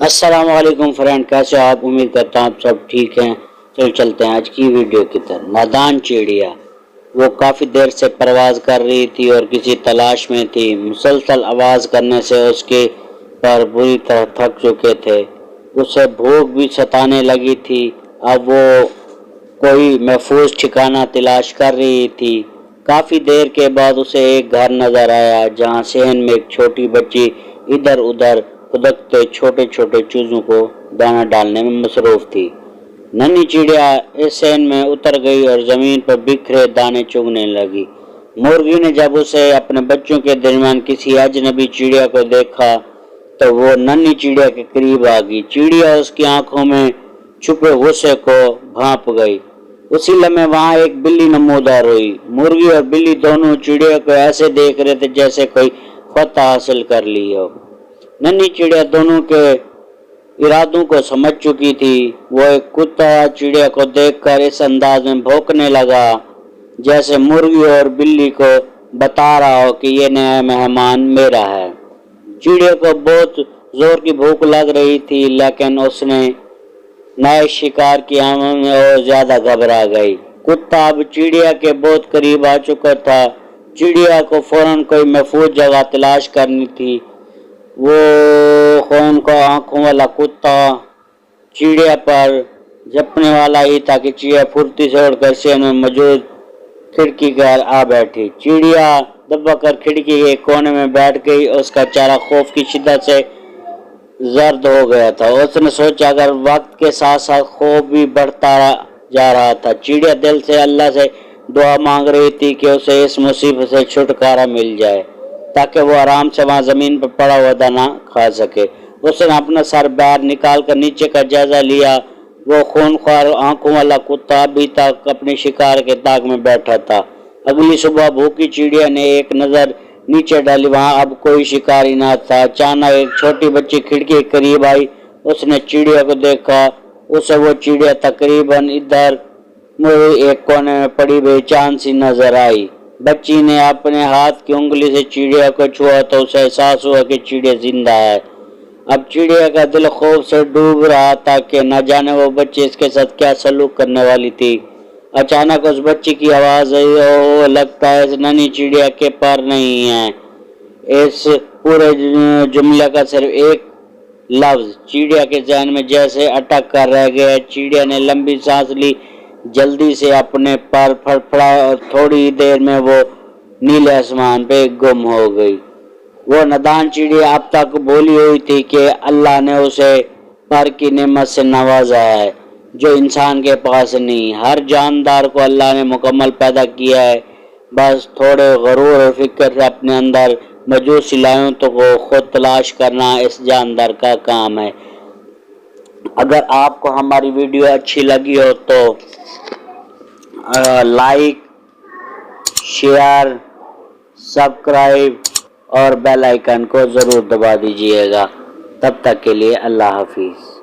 السلام علیکم فرینڈ، کیسے آپ؟ امید کرتا ہوں آپ سب ٹھیک ہیں۔ چلتے ہیں آج کی ویڈیو کی طرف۔ نادان چڑیا وہ کافی دیر سے پرواز کر رہی تھی اور کسی تلاش میں تھی۔ مسلسل آواز کرنے سے اس کے پر بری طرح تھک چکے تھے۔ اسے بھوک بھی ستانے لگی تھی۔ اب وہ کوئی محفوظ ٹھکانہ تلاش کر رہی تھی۔ کافی دیر کے بعد اسے ایک گھر نظر آیا جہاں صحن میں ایک چھوٹی بچی ادھر ادھر کھدکتے چھوٹے چھوٹے چوزوں کو دانا ڈالنے میں مصروف تھی۔ ننھی چڑیا اس صحن میں اتر گئی اور زمین پر بکھرے دانے چگنے لگی۔ مرغی نے جب اسے اپنے بچوں کے درمیان کسی اجنبی چڑیا کو دیکھا تو وہ ننھی چڑیا کے قریب آ گئی۔ چڑیا اس کی آنکھوں میں چھپے غصے کو بھانپ گئی۔ اسی لمحے وہاں ایک بلی نمودار ہوئی۔ مرغی اور بلی دونوں چڑیا کو ایسے دیکھ رہے تھے جیسے کوئی فتح حاصل کر لی ہو۔ ننھی چڑیا دونوں کے ارادوں کو سمجھ چکی تھی۔ وہ ایک کتا چڑیا کو دیکھ کر اس انداز میں بھونکنے لگا جیسے مرغی اور بلی کو بتا رہا ہو کہ یہ نیا مہمان میرا ہے۔ چڑیا کو بہت زور کی بھوک لگ رہی تھی، لیکن اس نے نئے شکار کی آمد میں اور زیادہ گھبرا گئی۔ کتا اب چڑیا کے بہت قریب آ چکا تھا۔ چڑیا کو فوراً کوئی محفوظ جگہ تلاش کرنی تھی۔ وہ خون کو آنکھوں والا کتا چڑیا پر جھپنے والا ہی تھا کہ چڑیا پھرتی سے اڑ کر صحن میں موجود کھڑکی پر آ بیٹھی۔ چڑیا دبا کر کھڑکی کے کونے میں بیٹھ گئی۔ اس کا چہرہ خوف کی شدت سے زرد ہو گیا تھا۔ اس نے سوچا اگر وقت کے ساتھ ساتھ خوف بھی بڑھتا جا رہا تھا۔ چڑیا دل سے اللہ سے دعا مانگ رہی تھی کہ اسے اس مصیبت سے چھٹکارا مل جائے تاکہ وہ آرام سے وہاں زمین پر پڑا ہوا دانا کھا سکے۔ اس نے اپنا سر باہر نکال کر نیچے کا جائزہ لیا۔ وہ خونخوار آنکھوں والا کتا ابھی تک اپنے شکار کے طاق میں بیٹھا تھا۔ اگلی صبح بھوکی چڑیا نے ایک نظر نیچے ڈالی، وہاں اب کوئی شکاری نہ تھا۔ اچانک ایک چھوٹی بچی کھڑکی کے قریب آئی۔ اس نے چڑیا کو دیکھا۔ اسے وہ چڑیا تقریباً ادھر ایک کونے میں پڑی بے چین سی نظر آئی۔ بچی نے اپنے ہاتھ کی انگلی سے چڑیا کو چھوا تو اسے احساس ہوا کہ چڑیا زندہ ہے۔ اب چڑیا کا دل خوف سے ڈوب رہا تھا کہ نہ جانے وہ بچی اس کے ساتھ کیا سلوک کرنے والی تھی۔ اچانک اس بچی کی آواز آئی، اوہ لگتا ہے اس ننھی چڑیا کے پر نہیں ہیں۔ اس پورے جملے کا صرف ایک لفظ چڑیا کے ذہن میں جیسے اٹک کر رہ گیا۔ چڑیا نے لمبی سانس لی، جلدی سے اپنے پر پھڑپھڑائے اور تھوڑی دیر میں وہ نیلے آسمان پہ گم ہو گئی۔ وہ نادان چڑیا اب تک بھولی ہوئی تھی کہ اللہ نے اسے پر کی نعمت سے نوازا ہے جو انسان کے پاس نہیں۔ ہر جاندار کو اللہ نے مکمل پیدا کیا ہے، بس تھوڑے غرور اور فکر سے اپنے اندر موجود صلاحیتوں کو خود تلاش کرنا اس جاندار کا کام ہے۔ اگر آپ کو ہماری ویڈیو اچھی لگی ہو تو لائک، شیئر، سبسکرائب اور بیل آئیکن کو ضرور دبا دیجیے گا۔ تب تک کے لیے اللہ حافظ۔